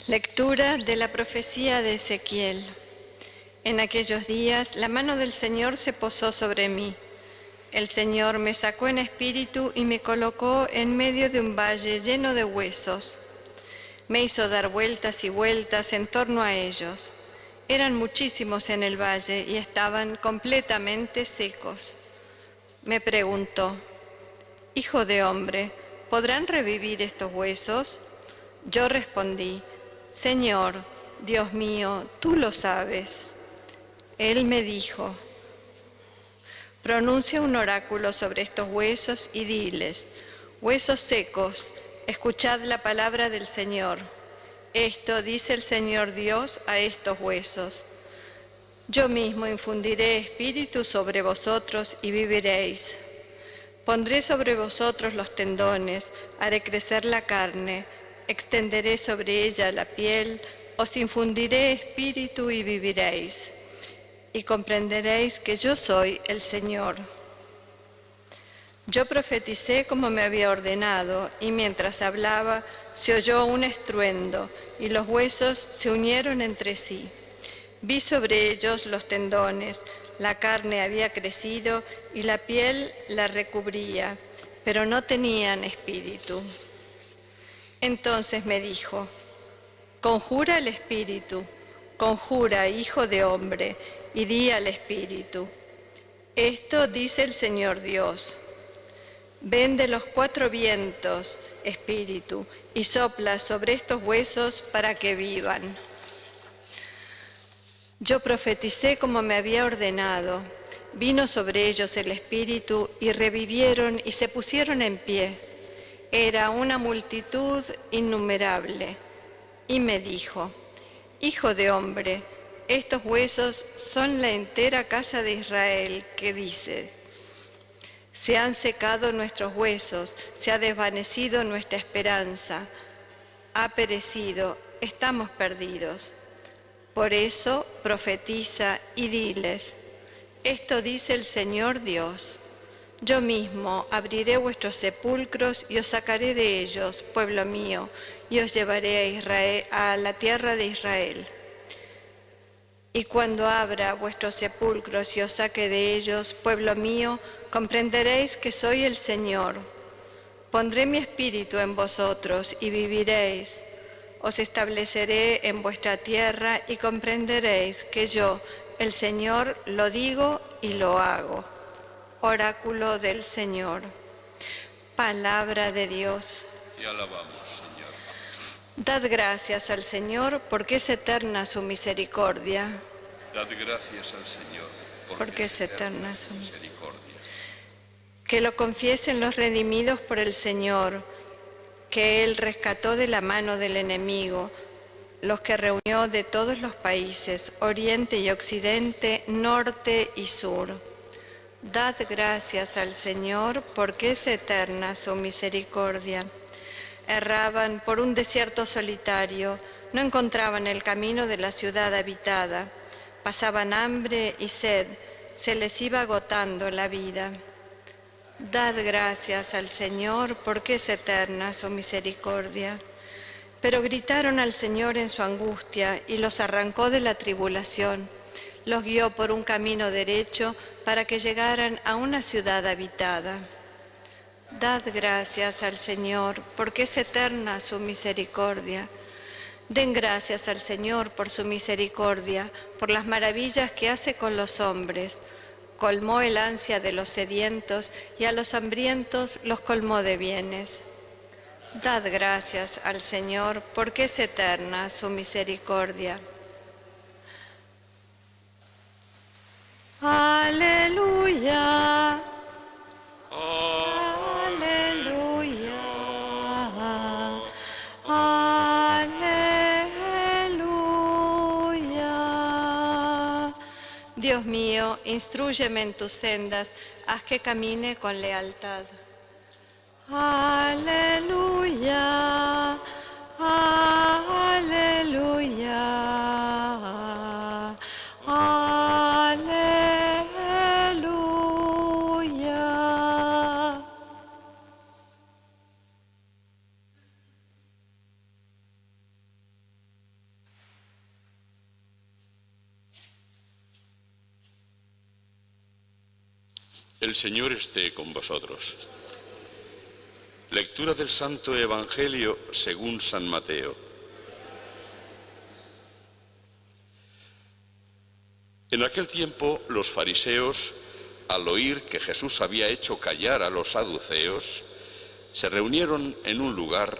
Lectura de la profecía de Ezequiel. En aquellos días la mano del Señor se posó sobre mí. El Señor me sacó en espíritu y me colocó en medio de un valle lleno de huesos. Me hizo dar vueltas y vueltas en torno a ellos. Eran muchísimos en el valle y estaban completamente secos. Me preguntó: «Hijo de hombre, ¿podrán revivir estos huesos?». Yo respondí: «Señor, Dios mío, tú lo sabes». Él me dijo: «Pronuncia un oráculo sobre estos huesos y diles: huesos secos, escuchad la palabra del Señor. Esto dice el Señor Dios a estos huesos: yo mismo infundiré espíritu sobre vosotros y viviréis. Pondré sobre vosotros los tendones, haré crecer la carne, extenderé sobre ella la piel, os infundiré espíritu y viviréis. Y comprenderéis que yo soy el Señor». Yo profeticé como me había ordenado, y mientras hablaba se oyó un estruendo, y los huesos se unieron entre sí. Vi sobre ellos los tendones, la carne había crecido y la piel la recubría, pero no tenían espíritu. Entonces me dijo: «Conjura al espíritu, conjura, hijo de hombre, y di al espíritu: esto dice el Señor Dios. Ven de los cuatro vientos, espíritu, y sopla sobre estos huesos para que vivan». Yo profeticé como me había ordenado. Vino sobre ellos el espíritu y revivieron y se pusieron en pie. Era una multitud innumerable. Y me dijo: «Hijo de hombre, estos huesos son la entera casa de Israel, que dice: se han secado nuestros huesos, se ha desvanecido nuestra esperanza, ha perecido, estamos perdidos. Por eso profetiza y diles: esto dice el Señor Dios: yo mismo abriré vuestros sepulcros y os sacaré de ellos, pueblo mío, y os llevaré a Israel, a la tierra de Israel. Y cuando abra vuestros sepulcros y os saque de ellos, pueblo mío, comprenderéis que soy el Señor. Pondré mi espíritu en vosotros y viviréis. Os estableceré en vuestra tierra y comprenderéis que yo, el Señor, lo digo y lo hago». Oráculo del Señor. Palabra de Dios. Te alabamos, Señor. Dad gracias al Señor, porque es eterna su misericordia. Dad gracias al Señor, Porque es eterna su misericordia. Que lo confiesen los redimidos por el Señor, que Él rescató de la mano del enemigo, los que reunió de todos los países, oriente y occidente, norte y sur. Dad gracias al Señor, porque es eterna su misericordia. Erraban por un desierto solitario, no encontraban el camino de la ciudad habitada. Pasaban hambre y sed, se les iba agotando la vida. Dad gracias al Señor, porque es eterna su misericordia. Pero gritaron al Señor en su angustia y los arrancó de la tribulación. Los guió por un camino derecho para que llegaran a una ciudad habitada. Dad gracias al Señor, porque es eterna su misericordia. Den gracias al Señor por su misericordia, por las maravillas que hace con los hombres. Colmó el ansia de los sedientos y a los hambrientos los colmó de bienes. Dad gracias al Señor, porque es eterna su misericordia. Aleluya. Aleluya. Aleluya. Dios mío, instrúyeme en tus sendas, haz que camine con lealtad. Aleluya. Aleluya. Aleluya. El Señor esté con vosotros. Lectura del Santo Evangelio según San Mateo. En aquel tiempo los fariseos, al oír que Jesús había hecho callar a los saduceos, se reunieron en un lugar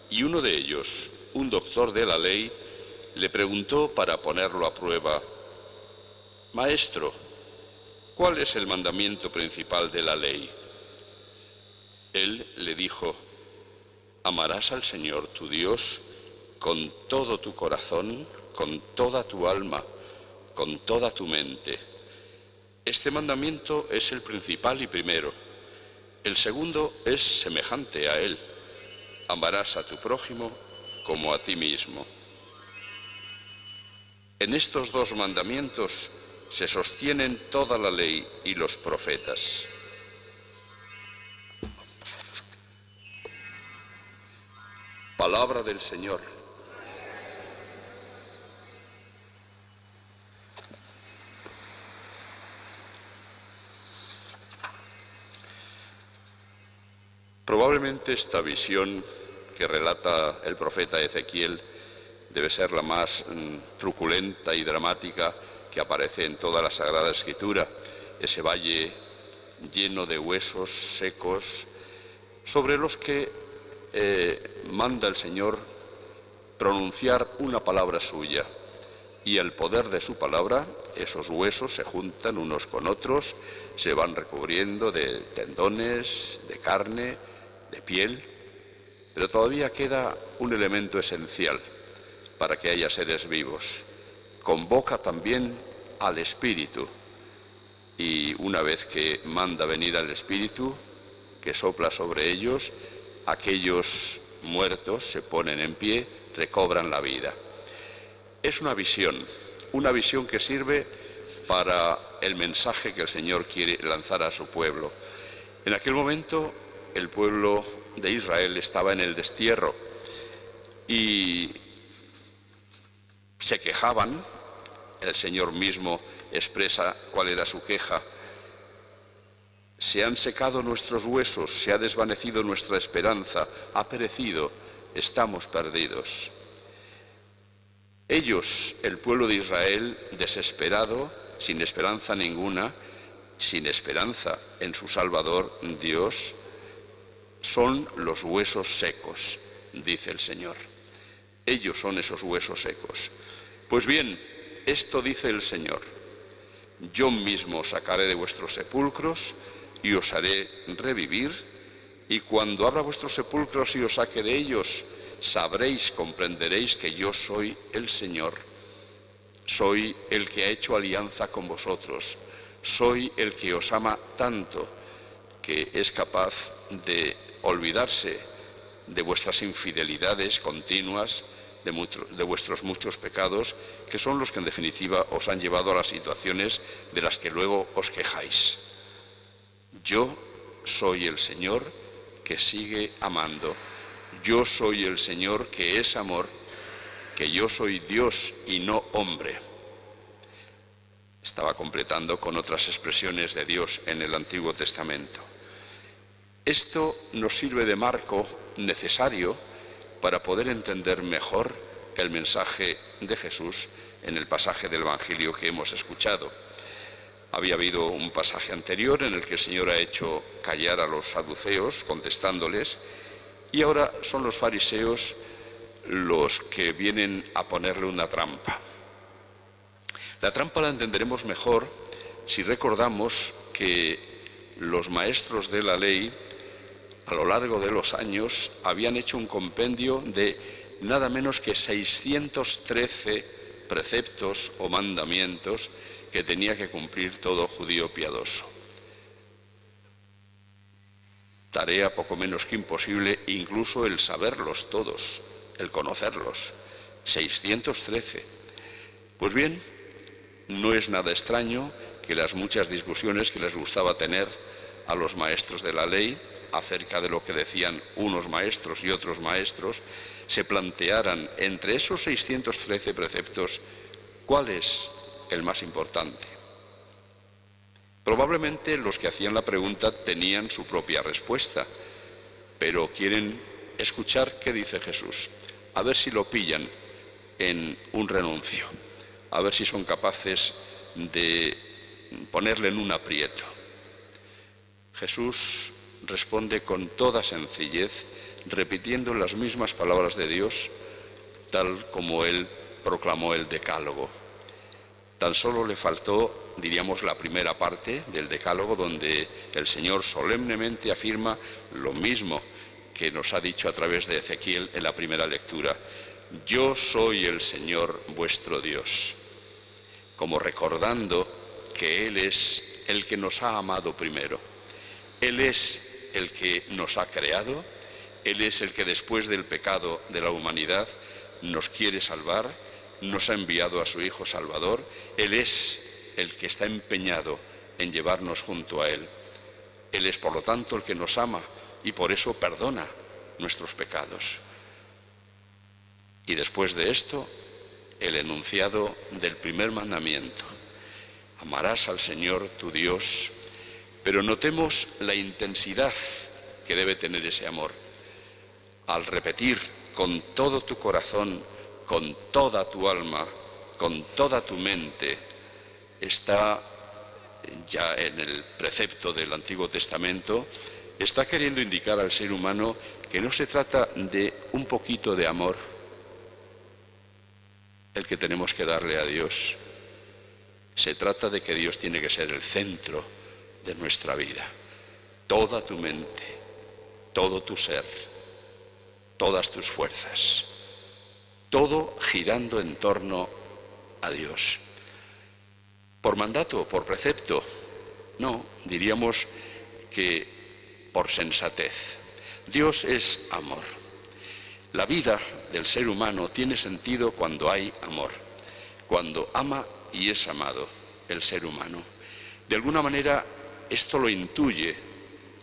y uno de ellos, un doctor de la ley, le preguntó para ponerlo a prueba: «Maestro, ¿cuál es el mandamiento principal de la ley?». Él le dijo: «Amarás al Señor tu Dios con todo tu corazón, con toda tu alma, con toda tu mente. Este mandamiento es el principal y primero. El segundo es semejante a él: amarás a tu prójimo como a ti mismo. En estos dos mandamientos se sostienen toda la ley y los profetas». Palabra del Señor. Probablemente esta visión que relata el profeta Ezequiel debe ser la más truculenta y dramática que aparece en toda la Sagrada Escritura. Ese valle lleno de huesos secos sobre los que manda el Señor pronunciar una palabra suya, y al poder de su palabra esos huesos se juntan unos con otros, se van recubriendo de tendones, de carne, de piel, pero todavía queda un elemento esencial para que haya seres vivos. Convoca también al Espíritu, y una vez que manda venir al Espíritu, que sopla sobre ellos, aquellos muertos se ponen en pie, recobran la vida. Es una visión que sirve para el mensaje que el Señor quiere lanzar a su pueblo. En aquel momento el pueblo de Israel estaba en el destierro y se quejaban. El Señor mismo expresa cuál era su queja: «Se han secado nuestros huesos, se ha desvanecido nuestra esperanza, ha perecido, estamos perdidos». Ellos, el pueblo de Israel, desesperado, sin esperanza ninguna, sin esperanza en su Salvador, Dios, son los huesos secos, dice el Señor. Ellos son esos huesos secos. Pues bien, esto dice el Señor: «Yo mismo os sacaré de vuestros sepulcros y os haré revivir, y cuando abra vuestros sepulcros y os saque de ellos, sabréis, comprenderéis que yo soy el Señor. Soy el que ha hecho alianza con vosotros, soy el que os ama tanto, que es capaz de olvidarse de vuestras infidelidades continuas, de vuestros muchos pecados, que son los que en definitiva os han llevado a las situaciones de las que luego os quejáis. Yo soy el Señor que sigue amando. Yo soy el Señor que es amor, que yo soy Dios y no hombre». Estaba completando con otras expresiones de Dios en el Antiguo Testamento. Esto nos sirve de marco necesario para poder entender mejor el mensaje de Jesús en el pasaje del Evangelio que hemos escuchado. Había habido un pasaje anterior en el que el Señor ha hecho callar a los saduceos contestándoles, y ahora son los fariseos los que vienen a ponerle una trampa. La trampa la entenderemos mejor si recordamos que los maestros de la ley, a lo largo de los años, habían hecho un compendio de nada menos que 613 preceptos o mandamientos que tenía que cumplir todo judío piadoso. Tarea poco menos que imposible, incluso el saberlos todos, el conocerlos. 613. Pues bien, no es nada extraño que las muchas discusiones que les gustaba tener a los maestros de la ley acerca de lo que decían unos maestros y otros maestros, se plantearan entre esos 613 preceptos cuál es el más importante. Probablemente los que hacían la pregunta tenían su propia respuesta, pero quieren escuchar qué dice Jesús, a ver si lo pillan en un renuncio, a ver si son capaces de ponerle en un aprieto. Jesús responde con toda sencillez, repitiendo las mismas palabras de Dios, tal como Él proclamó el Decálogo. Tan solo le faltó, diríamos, la primera parte del Decálogo, donde el Señor solemnemente afirma lo mismo que nos ha dicho a través de Ezequiel en la primera lectura: yo soy el Señor vuestro Dios, como recordando que Él es el que nos ha amado primero. Él es el que nos ha creado, Él es el que después del pecado de la humanidad nos quiere salvar, nos ha enviado a su Hijo Salvador. Él es el que está empeñado en llevarnos junto a Él. Él es, por lo tanto, el que nos ama y por eso perdona nuestros pecados. Y después de esto, el enunciado del primer mandamiento: amarás al Señor tu Dios. Pero notemos la intensidad que debe tener ese amor. Al repetir con todo tu corazón, con toda tu alma, con toda tu mente, está ya en el precepto del Antiguo Testamento, está queriendo indicar al ser humano que no se trata de un poquito de amor el que tenemos que darle a Dios. Se trata de que Dios tiene que ser el centro de nuestra vida. Toda tu mente, todo tu ser, todas tus fuerzas, todo girando en torno a Dios. ¿Por mandato, por precepto? No, diríamos que por sensatez. Dios es amor. La vida del ser humano tiene sentido cuando hay amor, cuando ama y es amado el ser humano. De alguna manera esto lo intuye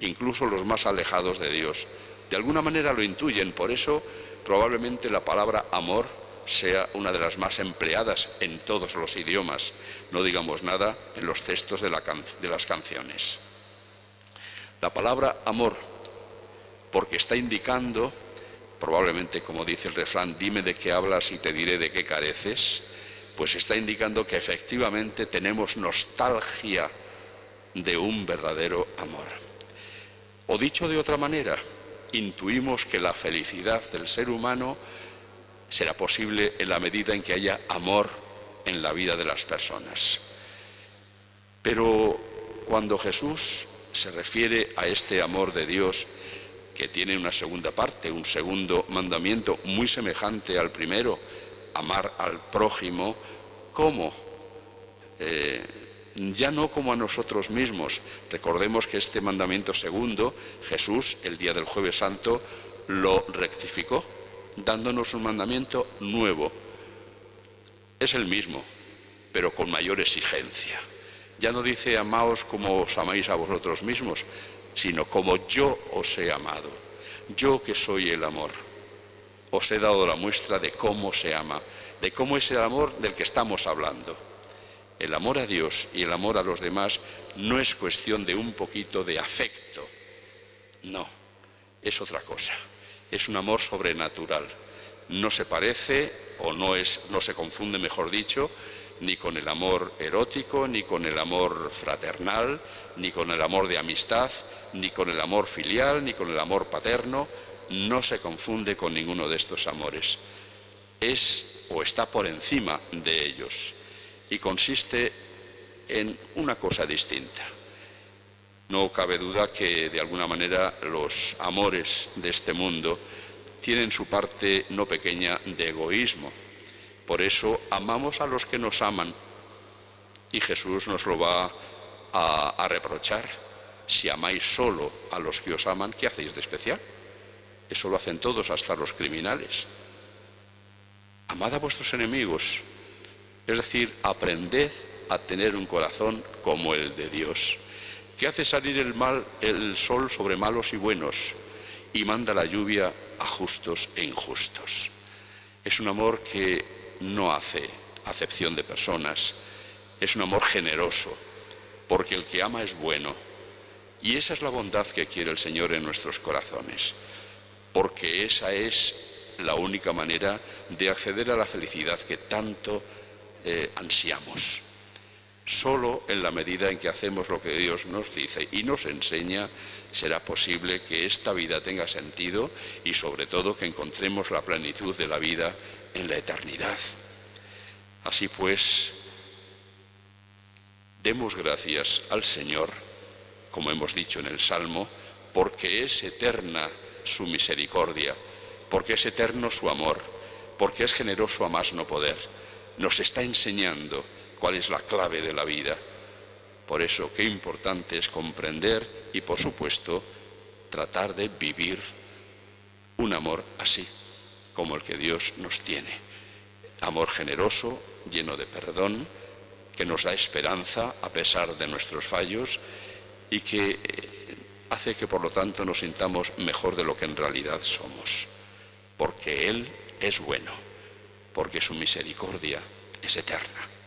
incluso los más alejados de Dios. De alguna manera lo intuyen, por eso probablemente la palabra amor sea una de las más empleadas en todos los idiomas, no digamos nada en los textos de las canciones. La palabra amor, porque está indicando, probablemente como dice el refrán, dime de qué hablas y te diré de qué careces, pues está indicando que efectivamente tenemos nostalgia de un verdadero amor. O dicho de otra manera, intuimos que la felicidad del ser humano será posible en la medida en que haya amor en la vida de las personas. Pero cuando Jesús se refiere a este amor de Dios, que tiene una segunda parte, un segundo mandamiento muy semejante al primero, amar al prójimo, ¿cómo? Ya no como a nosotros mismos. Recordemos que este mandamiento segundo, Jesús, el día del Jueves Santo, lo rectificó, dándonos un mandamiento nuevo. Es el mismo, pero con mayor exigencia. Ya no dice amaos como os amáis a vosotros mismos, sino como yo os he amado. Yo que soy el amor, os he dado la muestra de cómo se ama, de cómo es el amor del que estamos hablando. El amor a Dios y el amor a los demás no es cuestión de un poquito de afecto, no, es otra cosa, es un amor sobrenatural. No se parece, o no se confunde, mejor dicho, ni con el amor erótico, ni con el amor fraternal, ni con el amor de amistad, ni con el amor filial, ni con el amor paterno. No se confunde con ninguno de estos amores. Es o está por encima de ellos y consiste en una cosa distinta. No cabe duda que de alguna manera los amores de este mundo tienen su parte no pequeña de egoísmo. Por eso amamos a los que nos aman y Jesús nos lo va a reprochar. Si amáis solo a los que os aman, ¿qué hacéis de especial? Eso lo hacen todos, hasta los criminales. Amad a vuestros enemigos, es decir, aprended a tener un corazón como el de Dios, que hace salir el sol sobre malos y buenos y manda la lluvia a justos e injustos. Es un amor que no hace acepción de personas, es un amor generoso, porque el que ama es bueno. Y esa es la bondad que quiere el Señor en nuestros corazones, porque esa es la única manera de acceder a la felicidad que tanto ansiamos. Solo en la medida en que hacemos lo que Dios nos dice y nos enseña, será posible que esta vida tenga sentido y sobre todo que encontremos la plenitud de la vida en la eternidad. Así pues, demos gracias al Señor, como hemos dicho en el Salmo, porque es eterna su misericordia, porque es eterno su amor, porque es generoso a más no poder. Nos está enseñando cuál es la clave de la vida. Por eso, qué importante es comprender y, por supuesto, tratar de vivir un amor así, como el que Dios nos tiene. Amor generoso, lleno de perdón, que nos da esperanza a pesar de nuestros fallos y que hace que, por lo tanto, nos sintamos mejor de lo que en realidad somos. Porque Él es bueno, porque su misericordia es eterna.